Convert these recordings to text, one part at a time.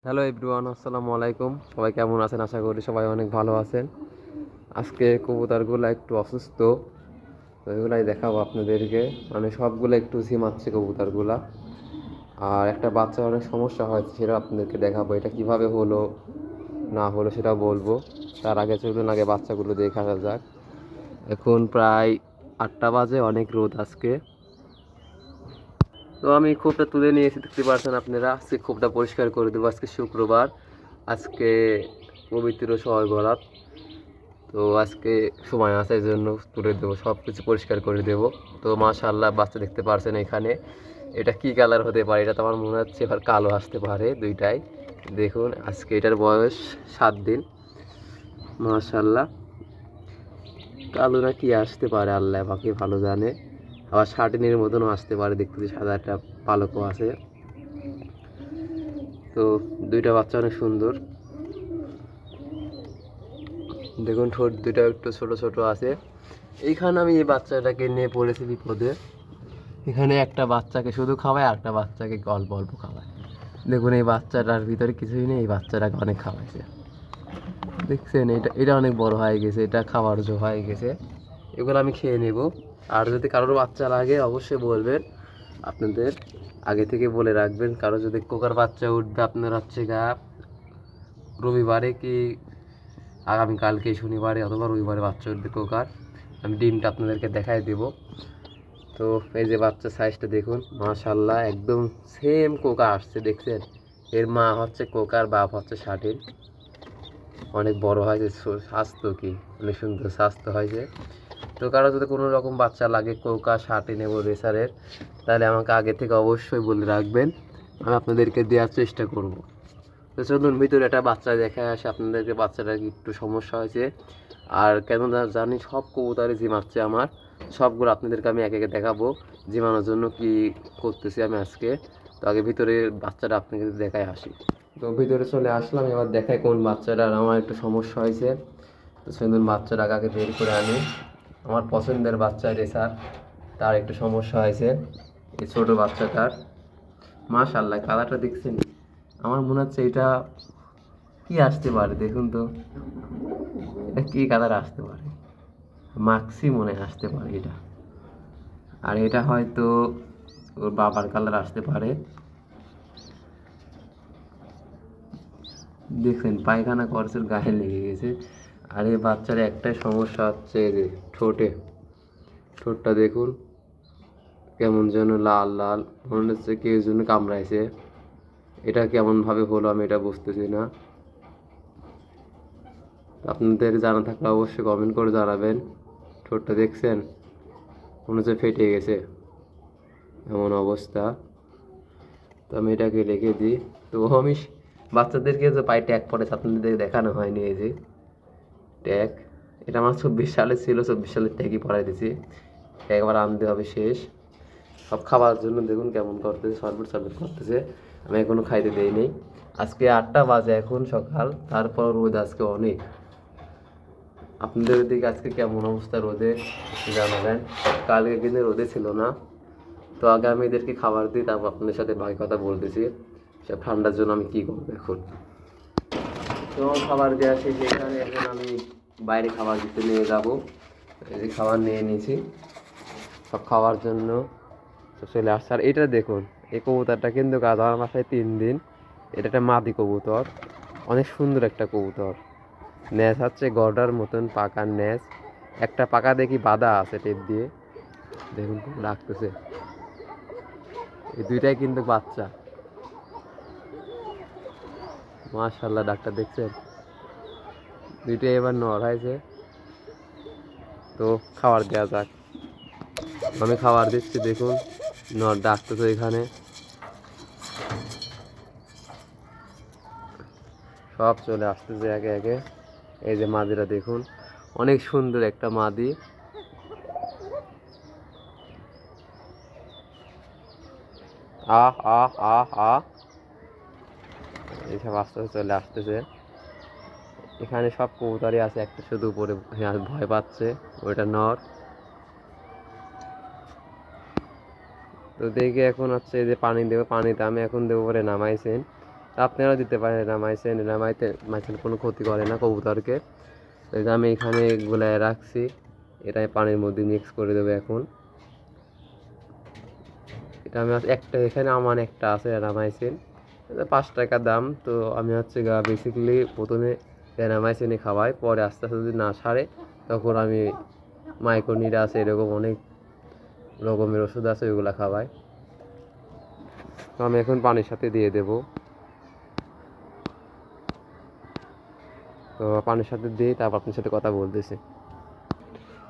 Hello everyone, আসসালামু আলাইকুম। সবাই কেমন আছেন? আশা করি সবাই অনেক ভালো আছেন। আজকে কবুতরগুলো একটু অসুস্থ, তো এগুলাই দেখাবো আপনাদেরকে। মানে সবগুলো একটু ঝিমাচ্ছে কবুতরগুলা, আর একটা বাচ্চা অনেক সমস্যা হয়েছে, সেটা আপনাদেরকে দেখাবো। এটা কিভাবে হলো না হলো সেটা বলবো। তার আগে চলুন আগে বাচ্চাগুলো দেখা যাক। এখন প্রায় 8টা বাজে, অনেক রোদ আজকে। তো আমি খোপটা তুলে নিয়েছি, দেখতে পাচ্ছেন আপনারা। আজকে খোপটা পরিষ্কার করে দেবো। আজকে শুক্রবার, আজকে পবিত্র শবে বরাত। তো আজকে সময় আছে, এই জন্য তুলে দেবো, সব কিছু পরিষ্কার করে দেবো। তো মাশাআল্লাহ, বাচ্চা দেখতে পারছেন এখানে। এটা কি কালার হতে পারে? এটা তো আমার মনে হচ্ছে এবার কালো আসতে পারে, দুইটাই। দেখুন, আজকে এটার বয়স 7 দিন। মাশাআল্লাহ, কালো না কি আসতে পারে আল্লাহ বাকি ভালো জানে। আবার শার্টিনের মতনও আসতে পারে, দেখতেছি সাদা একটা পালকও আছে। তো দুইটা বাচ্চা অনেক সুন্দর। দেখুন, ঠোঁট দুইটা একটু ছোট ছোট আছে। এইখানে আমি এই বাচ্চাটাকে নিয়ে পড়েছি বিপদে। এখানে একটা বাচ্চাকে শুধু খাওয়ায়, আর একটা বাচ্চাকে অল্প অল্প খাওয়ায়। দেখুন, এই বাচ্চাটার ভিতরে কিছুই নেই, এই বাচ্চাটাকে অনেক খাওয়াইছে। দেখছেন, এটা এটা অনেক বড় হয়ে গেছে, এটা খাওয়ার জো হয়ে গেছে। এগুলো আমি খেয়ে নেব। আর যদি কারোর বাচ্চা লাগে অবশ্যই বলবেন। আপনাদের আগে থেকে বলে রাখবেন, কারো যদি কোকার বাচ্চা উঠবে আপনার হচ্ছে গা রবিবারে কি আগামীকালকে শনিবারে অথবা রবিবারে বাচ্চা উঠবে কোকার। আমি ডিমটা আপনাদেরকে দেখাই দেব। তো এই যে বাচ্চা সাইজটা দেখুন, মাশাআল্লাহ, একদম সেম কোকা আসছে, দেখছেন? এর মা হচ্ছে কোকার, বাপ হচ্ছে শাটিন। অনেক বড় হয়েছে, স্বাস্থ্য কি অনেক সুন্দর স্বাস্থ্য হয়েছে। তো কারো যদি কোনো রকম বাচ্চা লাগে কোকা, শাটিন এবং রেসারের, তাহলে আমাকে আগে থেকে অবশ্যই বলে রাখবেন, আমি আপনাদেরকে দেওয়ার চেষ্টা করব। তো চলুন ভিতরে একটা বাচ্চা দেখায় আসে আপনাদেরকে। বাচ্চাটার একটু সমস্যা হয়েছে, আর কেন জানি সব কবুতরে জিমাচ্ছে আমার। সবগুলো আপনাদেরকে আমি একে একে দেখাবো জিমানোর জন্য কি করতেছি আমি আজকে। তো আগে ভিতরে বাচ্চাটা আপনাকে দেখায় আসি। তো ভিতরে চলে আসলাম, এবার দেখাই কোন বাচ্চাটার আমার একটু সমস্যা হয়েছে। তো চলুন বাচ্চাটা আগে বের করে আনি। আমার পছন্দের বাচ্চা রেসার, তার একটু সমস্যা হয়েছে, এই ছোটো বাচ্চাটার। মাশাআল্লাহ, কালারটা দেখছেন? আমার মনে হচ্ছে এটা কি আসতে পারে, দেখুন তো। এটা কি কালার আসতে পারে? মাক্সি মনে হয় আসতে পারে এটা। আর এটা হয়তো ওর বাবার কালার আসতে পারে। দেখছেন, পায়খানা করছে, গায়ে লেগে গেছে। আর এই বাচ্চার একটাই সমস্যা হচ্ছে যে ঠোঁটটা দেখুন, কেমন যেন লাল লাল, মনে হচ্ছে কেউ যেন কামড়াইছে। এটা কেমনভাবে হলো আমি এটা বুঝতেছি না। আপনাদের জানা থাকলে অবশ্যই কমেন্ট করে জানাবেন। ঠোঁটটা দেখছেন, মনে হচ্ছে ফেটে গেছে, এমন অবস্থা। তো আমি এটাকে রেখে দিই। তো আমি বাচ্চাদেরকে যে পায়ে ট্যাগ পড়েছে আপনাদের দেখানো হয়নি, এই যে ট্যাগ। এটা আমার 24 সালে ছিল, 24 সালের ট্যাগই পড়াই দিয়েছি। একবার আনতে হবে শেষ। সব খাবার জন্য দেখুন কেমন করতেছে, সরবট সরবট করতেছে। আমি এখনো খাইতে দেইনি। আজকে 8টা বাজে এখন সকাল, তারপর রোদ আজকে অনেক। আপনাদের দিকে আজকে কেমন অবস্থা রোদে জানাবেন। কালকে কিন্তু রোদে ছিল না। তো আগে আমি এদেরকে খাবার দিই, তারপর আপনাদের সাথে বাকি কথা বলতেছি। সব ঠান্ডার জন্য আমি কী করবো এখন। তো খাবার দেওয়া শেষ, এখানে এখন আমি বাইরে খাবার দিতে নিয়ে যাব। এই যে খাবার নিয়ে নিয়েছি সব খাওয়ার জন্য। তো চলে আসছে। আর এটা দেখুন, এই কবুতরটা কিন্তু আমার বাসায় 3 দিন। এটা একটা মাদি কবুতর, অনেক সুন্দর একটা কবুতর। ন্যাস হচ্ছে গর্ডার মতন পাকার ন্যাস। একটা পাকা দেখি বাঁধা আছে টেপ দিয়ে, দেখুন ডাকতেছে। এই দুইটাই কিন্তু বাচ্চা। মাশাআল্লাহ, ডাক্তার দেখছেন? দুইটাই এবার নর হয়েছে। তো খাবার দেওয়া যাক। আমি খাবার দিচ্ছি, দেখুন নর ডাকতেছে এখানে। সব চলে আসতেছে একে একে। এই যে মাদিরা দেখুন, অনেক সুন্দর একটা মাদি। আহ আহ আহ আহ, এইসব আস্তে আস্তে চলে আসতেছে। এখানে সব কবুতরই আছে, একটা শুধু উপরে ভয় পাচ্ছে, ওইটা নর। তো দেখে এখন হচ্ছে যে পানি দেবো, পানিতে আমি এখন দেবো বলে নামাইছেন। আপনারাও দিতে পারেন এনামাইসিন। এনামাইসিন কোনো ক্ষতি করে না কবুতরকে। তো এই যে আমি এখানে গুলায় রাখছি, এটা পানির মধ্যে মিক্স করে দেবো এখন। এটা আমি একটা এখানে আমার একটা আছে এনামাইসিন, 5 টাকা দাম। তো আমি হচ্ছে বেসিক্যালি প্রথমে এনামাইসিনে খাওয়াই, পরে আস্তে আস্তে যদি না সারে তখন আমি মাইক্রোনিড আছে, এরকম অনেক রকমের ওষুধ আছে, ওইগুলো খাওয়াই। তো আমি এখন পানির সাথে দিয়ে দেব। তো পানির সাথে দিয়ে তারপর আপনার সাথে কথা বলতেছি।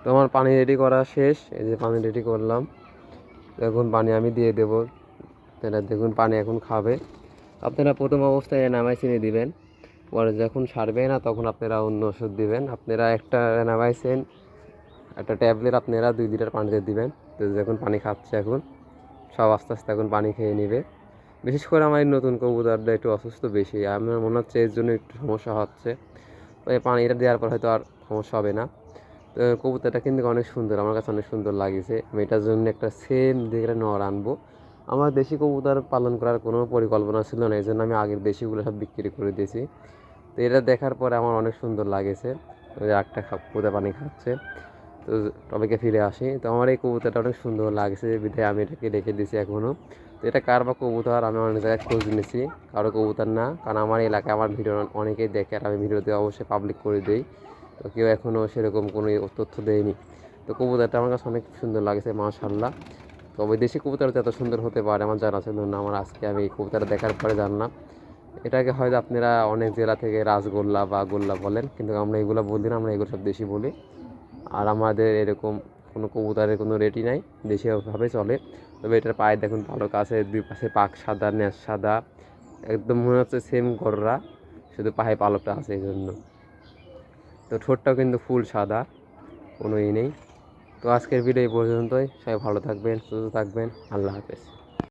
তো আমার পানি রেডি করা শেষ, এই যে পানি রেডি করলাম। এখন পানি আমি দিয়ে দেবো। এটা দেখুন পানি এখন খাবে। আপনারা প্রথম অবস্থায় এনামাইসিনে দিবেন, পরে যখন সারবে না তখন আপনারা অন্য ওষুধ দিবেন। আপনারা একটা এনামাইসিন একটা ট্যাবলেট আপনারা 2 লিটার পানিতে দিবেন। তো যখন পানি খাচ্ছে এখন সব আস্তে আস্তে এখন পানি খেয়ে নেবে। বিশেষ করে আমার এই নতুন কবুতরটা একটু অসুস্থ বেশি, আমার মনে হচ্ছে এর জন্য একটু সমস্যা হচ্ছে। তো এই পানিটা দেওয়ার পর হয়তো আর সমস্যা হবে না। তো কবুতরটা কিন্তু অনেক সুন্দর, আমার কাছে অনেক সুন্দর লাগছে। আমি এটার জন্য একটা সেম দেখে নর আনবো। আমার দেশি কবুতর পালন করার কোনো পরিকল্পনা ছিল না, এই জন্য আমি আগের দেশিগুলো সব বিক্রি করে দিয়েছি। তো এটা দেখার পরে আমার অনেক সুন্দর লাগেছে। ওই যে একটা কবুতর পানি খাচ্ছে। তো টপিকে ফিরে আসি। তো আমার এই কবুতরটা অনেক সুন্দর লাগছে, বিধায় আমি এটাকে রেখে দিয়েছি এখনও। তো এটা কার বা কবুতর আমি অনেক জায়গায় খোঁজ নিয়েছি, কারো কবুতর না, কারণ আমার এলাকায় আমার ভিডিও অনেকেই দেখে আর আমি ভিডিওতে অবশ্যই পাবলিক করে দিই। তো কেউ এখনও সেরকম কোনো তথ্য দেয়নি। তো কবুতরটা আমার কাছে অনেক সুন্দর লাগছে, মাশাআল্লাহ। তবে দেশি কবুতর এত সুন্দর হতে পারে আমার জানা ছিল না, আমার আজকে আমি এই কবুতরটা দেখার পরে জানলাম। এটাকে হয়তো আপনারা অনেক জেলা থেকে রাসগোল্লা বা গোল্লা বলেন, কিন্তু আমরা এগুলো বলি না, আমরা এগুলো সব দেশি বলি। আর আমাদের এরকম কোনো কবুতরের কোনো রেটই নাই, দেশীয়ভাবে চলে। তবে এটার পায়ে দেখুন পালক আছে, 2 পাশে পাক সাদা, ন্যাস সাদা, একদম মনে হচ্ছে সেম গররা, শুধু পায়ে পালকটা আছে এই জন্য। তো ঠোঁটটাও কিন্তু ফুল সাদা, কোনো নেই। তো আজকের ভিডিও এই পর্যন্তই। সবাই ভালো থাকবেন, সুস্থ থাকবেন। আল্লাহ হাফেজ।